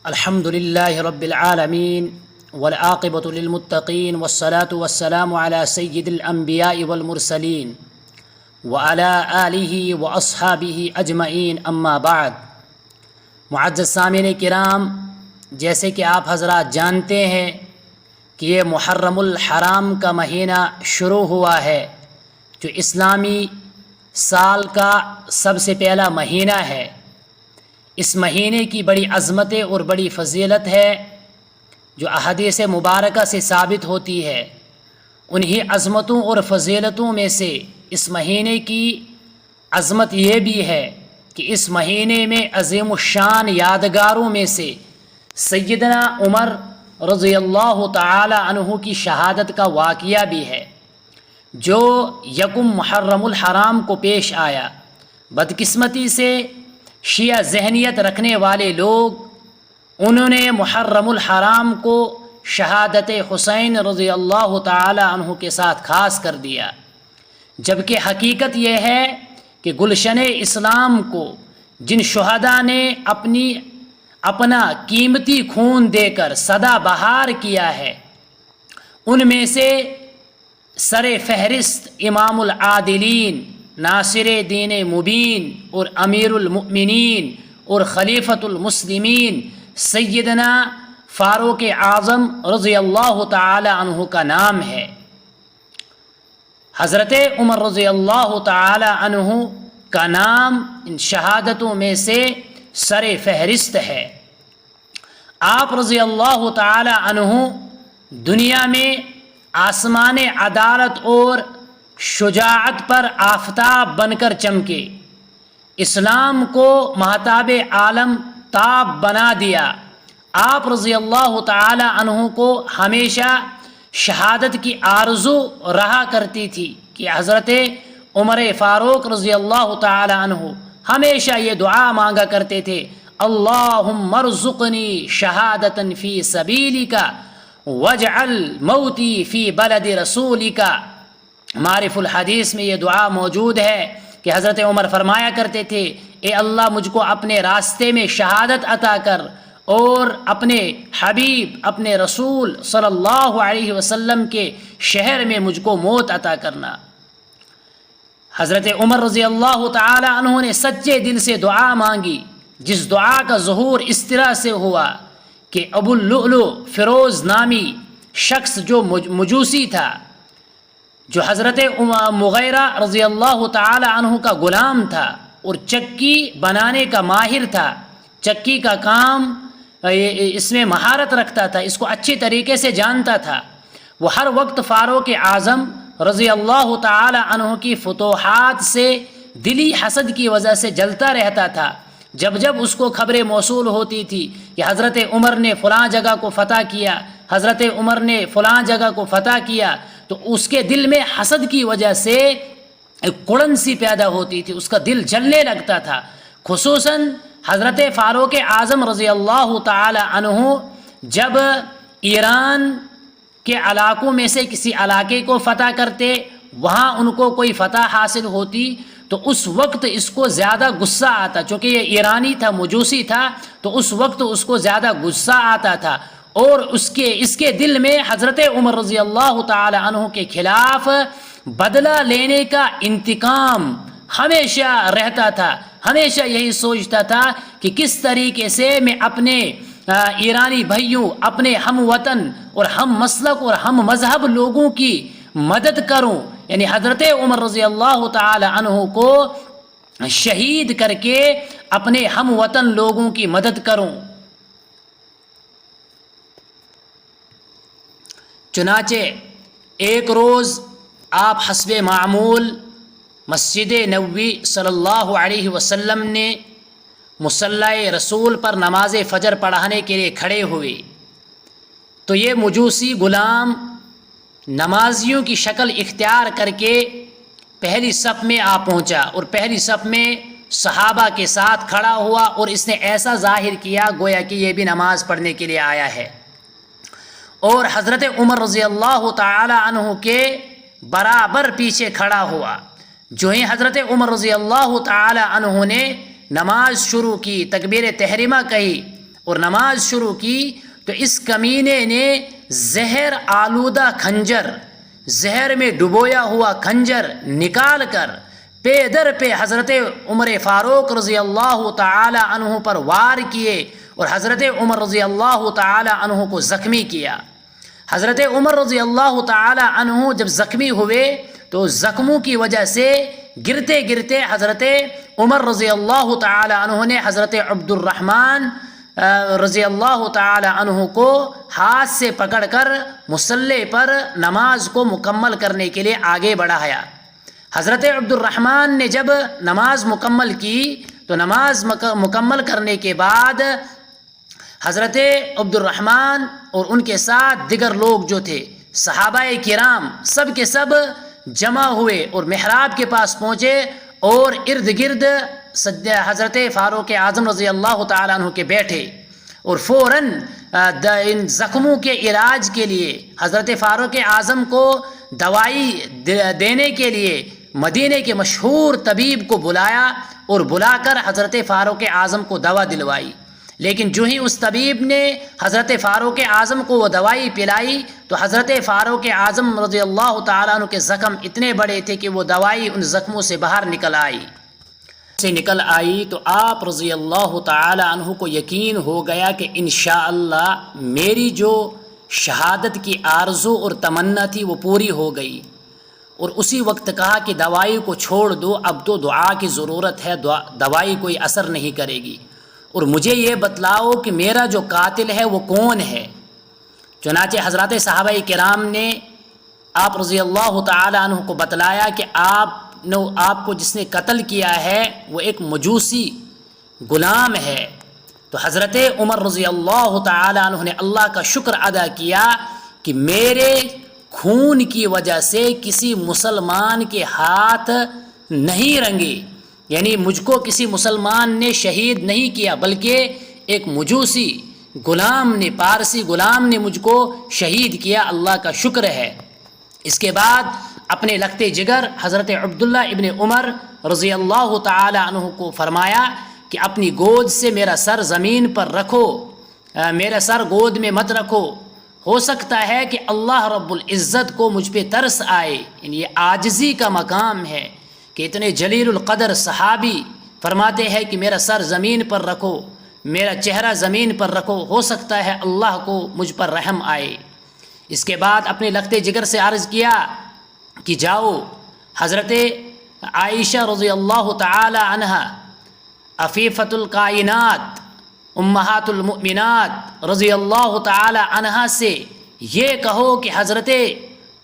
الحمد لله رب العالمين والعاقبة للمتقين والصلاة والسلام على سيد الأنبياء والمرسلين وعلى آله وأصحابه أجمعين اما بعد۔ معزز سامعین کرام، جیسے کہ آپ حضرات جانتے ہیں کہ یہ محرم الحرام کا مہینہ شروع ہوا ہے، جو اسلامی سال کا سب سے پہلا مہینہ ہے۔ اس مہینے کی بڑی عظمتیں اور بڑی فضیلت ہے جو احادیث مبارکہ سے ثابت ہوتی ہے۔ انہی عظمتوں اور فضیلتوں میں سے اس مہینے کی عظمت یہ بھی ہے کہ اس مہینے میں عظیم الشان یادگاروں میں سے سیدنا عمر رضی اللہ تعالی عنہ کی شہادت کا واقعہ بھی ہے، جو یکم محرم الحرام کو پیش آیا۔ بدقسمتی سے شیعہ ذہنیت رکھنے والے لوگ انہوں نے محرم الحرام کو شہادت حسین رضی اللہ تعالی عنہ کے ساتھ خاص کر دیا، جبکہ حقیقت یہ ہے کہ گلشن اسلام کو جن شہداء نے اپنا قیمتی خون دے کر سدا بہار کیا ہے، ان میں سے سر فہرست امام العادلین، ناصر دین مبین اور امیر المؤمنین اور خلیفۃ المسلمین سیدنا فاروق اعظم رضی اللہ تعالی عنہ کا نام ہے۔ حضرت عمر رضی اللہ تعالی عنہ کا نام ان شہادتوں میں سے سر فہرست ہے۔ آپ رضی اللہ تعالی عنہ دنیا میں آسمان عدالت اور شجاعت پر آفتاب بن کر چمکے، اسلام کو مہتاب عالم تاب بنا دیا۔ آپ رضی اللہ تعالی عنہ کو ہمیشہ شہادت کی آرزو رہا کرتی تھی کہ حضرت عمر فاروق رضی اللہ تعالی عنہ ہمیشہ یہ دعا مانگا کرتے تھے، اللہم ارزقنی شہادتا فی سبیلک واجعل موتی فی بلد رسولک۔ معرف الحدیث میں یہ دعا موجود ہے کہ حضرت عمر فرمایا کرتے تھے، اے اللہ مجھ کو اپنے راستے میں شہادت عطا کر اور اپنے حبیب اپنے رسول صلی اللہ علیہ وسلم کے شہر میں مجھ کو موت عطا کرنا۔ حضرت عمر رضی اللہ تعالی عنہ نے سچے دل سے دعا مانگی، جس دعا کا ظہور اس طرح سے ہوا کہ ابو اللؤلؤ فیروز نامی شخص جو مجوسی تھا، جو حضرت مغیرہ رضی اللہ تعالی عنہ کا غلام تھا اور چکی بنانے کا ماہر تھا، چکی کا کام اس میں مہارت رکھتا تھا، اس کو اچھی طریقے سے جانتا تھا، وہ ہر وقت فاروق اعظم رضی اللہ تعالی عنہ کی فتوحات سے دلی حسد کی وجہ سے جلتا رہتا تھا۔ جب جب اس کو خبریں موصول ہوتی تھی کہ حضرت عمر نے فلاں جگہ کو فتح کیا، حضرت عمر نے فلاں جگہ کو فتح کیا، تو اس کے دل میں حسد کی وجہ سے ایک کڑن سی پیدا ہوتی تھی، اس کا دل جلنے لگتا تھا۔ خصوصاً حضرت فاروق اعظم رضی اللہ تعالی عنہ جب ایران کے علاقوں میں سے کسی علاقے کو فتح کرتے، وہاں ان کو کوئی فتح حاصل ہوتی، تو اس وقت اس کو زیادہ غصہ آتا، چونکہ یہ ایرانی تھا، مجوسی تھا، تو اس وقت اس کو زیادہ غصہ آتا تھا، اور اس کے دل میں حضرت عمر رضی اللہ تعالی عنہ کے خلاف بدلہ لینے کا انتقام ہمیشہ رہتا تھا۔ ہمیشہ یہی سوچتا تھا کہ کس طریقے سے میں اپنے ایرانی بھائیوں، اپنے ہم وطن اور ہم مسلک اور ہم مذہب لوگوں کی مدد کروں، یعنی حضرت عمر رضی اللہ تعالی عنہ کو شہید کر کے اپنے ہم وطن لوگوں کی مدد کروں۔ چنانچہ ایک روز آپ حسب معمول مسجد نبوی صلی اللہ علیہ وسلم نے مصلی رسول پر نماز فجر پڑھانے کے لیے کھڑے ہوئے، تو یہ مجوسی غلام نمازیوں کی شکل اختیار کر کے پہلی صف میں آ پہنچا اور پہلی صف میں صحابہ کے ساتھ کھڑا ہوا، اور اس نے ایسا ظاہر کیا گویا کہ یہ بھی نماز پڑھنے کے لیے آیا ہے، اور حضرت عمر رضی اللہ تعالی عنہ کے برابر پیچھے کھڑا ہوا۔ جو ہی حضرت عمر رضی اللہ تعالی عنہ نے نماز شروع کی، تکبیر تحریمہ کہی، اور نماز شروع کی تو اس کمینے نے زہر آلودہ کھنجر، زہر میں ڈبویا ہوا کھنجر نکال کر پے در پہ حضرت عمر فاروق رضی اللہ تعالی عنہ پر وار کیے اور حضرت عمر رضی اللہ تعالی عنہ کو زخمی کیا۔ حضرت عمر رضی اللہ تعالی عنہ جب زخمی ہوئے تو زخموں کی وجہ سے گرتے گرتے حضرت عمر رضی اللہ تعالی عنہ نے حضرت عبد الرحمن رضی اللہ تعالی عنہ کو ہاتھ سے پکڑ کر مصلی پر نماز کو مکمل کرنے کے لیے آگے بڑھایا۔ حضرت عبد الرحمن نے جب نماز مکمل کی تو نماز مکمل کرنے کے بعد حضرت عبد الرحمن اور ان کے ساتھ دیگر لوگ جو تھے صحابہ کرام سب کے سب جمع ہوئے اور محراب کے پاس پہنچے اور ارد گرد حضرت فاروق اعظم رضی اللہ تعالیٰ عنہ کے بیٹھے اور فوراً ان زخموں کے علاج کے لیے حضرت فاروق اعظم کو دوائی دینے کے لیے مدینے کے مشہور طبیب کو بلایا اور بلا کر حضرت فاروق اعظم کو دوا دلوائی۔ لیکن جو ہی اس طبیب نے حضرت فاروق اعظم کو وہ دوائی پلائی تو حضرت فاروق اعظم رضی اللہ تعالیٰ عنہ کے زخم اتنے بڑے تھے کہ وہ دوائی ان زخموں سے باہر نکل آئی تو آپ رضی اللہ تعالیٰ عنہ کو یقین ہو گیا کہ انشاءاللہ میری جو شہادت کی آرزو اور تمنا تھی وہ پوری ہو گئی، اور اسی وقت کہا کہ دوائی کو چھوڑ دو، اب تو دعا کی ضرورت ہے، دوائی کوئی اثر نہیں کرے گی، اور مجھے یہ بتلاؤ کہ میرا جو قاتل ہے وہ کون ہے۔ چنانچہ حضرات صحابہ کرام نے آپ رضی اللہ تعالی عنہ کو بتلایا کہ آپ کو جس نے قتل کیا ہے وہ ایک مجوسی غلام ہے۔ تو حضرت عمر رضی اللہ تعالی عنہ نے اللہ کا شکر ادا کیا کہ میرے خون کی وجہ سے کسی مسلمان کے ہاتھ نہیں رنگے، یعنی مجھ کو کسی مسلمان نے شہید نہیں کیا بلکہ ایک مجوسی غلام نے، پارسی غلام نے مجھ کو شہید کیا، اللہ کا شکر ہے۔ اس کے بعد اپنے لگتے جگر حضرت عبداللہ ابن عمر رضی اللہ تعالی عنہ کو فرمایا کہ اپنی گود سے میرا سر زمین پر رکھو، میرا سر گود میں مت رکھو، ہو سکتا ہے کہ اللہ رب العزت کو مجھ پہ ترس آئے، یعنی یہ عاجزی کا مقام ہے کہ اتنے جلیل القدر صحابی فرماتے ہیں کہ میرا سر زمین پر رکھو، میرا چہرہ زمین پر رکھو، ہو سکتا ہے اللہ کو مجھ پر رحم آئے۔ اس کے بعد اپنے لگتے جگر سے عرض کیا کہ جاؤ حضرت عائشہ رضی اللہ تعالی عنہا عفیفۃ الکائنات امہات المؤمنات رضی اللہ تعالی عنہا سے یہ کہو کہ حضرت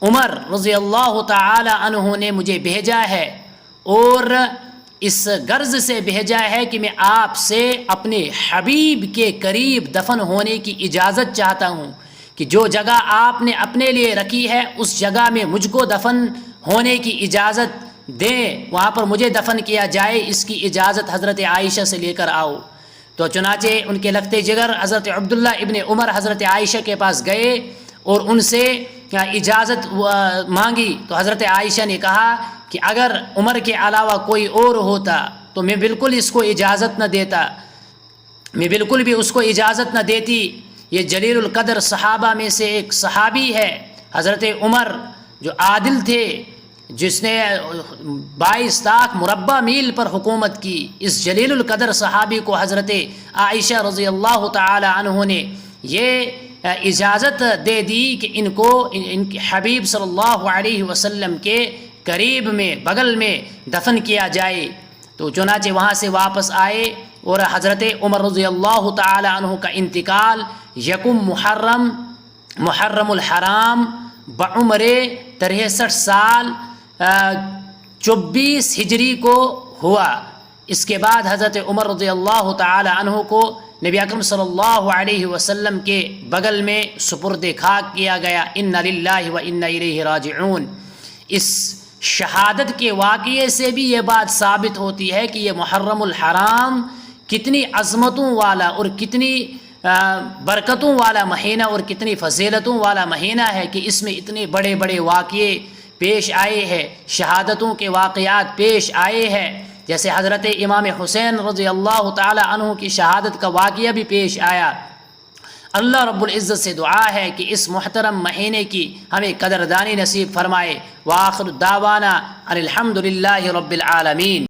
عمر رضی اللہ تعالی عنہ نے مجھے بھیجا ہے اور اس غرض سے بھیجا ہے کہ میں آپ سے اپنے حبیب کے قریب دفن ہونے کی اجازت چاہتا ہوں، کہ جو جگہ آپ نے اپنے لیے رکھی ہے اس جگہ میں مجھ کو دفن ہونے کی اجازت دیں، وہاں پر مجھے دفن کیا جائے، اس کی اجازت حضرت عائشہ سے لے کر آؤ۔ تو چنانچہ ان کے لگتے جگر حضرت عبداللہ ابن عمر حضرت عائشہ کے پاس گئے اور ان سے اجازت مانگی تو حضرت عائشہ نے کہا کہ اگر عمر کے علاوہ کوئی اور ہوتا تو میں بالکل اس کو اجازت نہ دیتا، میں بالکل بھی اس کو اجازت نہ دیتی۔ یہ جلیل القدر صحابہ میں سے ایک صحابی ہے حضرت عمر جو عادل تھے، جس نے 22 لاکھ مربع میل پر حکومت کی، اس جلیل القدر صحابی کو حضرت عائشہ رضی اللہ تعالی عنہ نے یہ اجازت دے دی کہ ان کو ان کے حبیب صلی اللہ علیہ وسلم کے قریب میں بغل میں دفن کیا جائے۔ تو چنانچہ وہاں سے واپس آئے اور حضرت عمر رضی اللہ تعالی عنہ کا انتقال یکم محرم الحرام بعمر 63 سال 24 ہجری کو ہوا۔ اس کے بعد حضرت عمر رضی اللہ تعالی عنہ کو نبی اکرم صلی اللہ علیہ وسلم کے بغل میں سپرد خاک کیا گیا۔ ان للہ و انا الیہ راجعون۔ اس شہادت کے واقعے سے بھی یہ بات ثابت ہوتی ہے کہ یہ محرم الحرام کتنی عظمتوں والا اور کتنی برکتوں والا مہینہ اور کتنی فضیلتوں والا مہینہ ہے کہ اس میں اتنے بڑے بڑے واقعے پیش آئے ہیں، شہادتوں کے واقعات پیش آئے ہیں۔ جیسے حضرت امام حسین رضی اللہ تعالی عنہ کی شہادت کا واقعہ بھی پیش آیا۔ اللہ رب العزت سے دعا ہے کہ اس محترم مہینے کی ہمیں قدردانی نصیب فرمائے۔ وآخر دعوانا ان الحمد للہ رب العالمین۔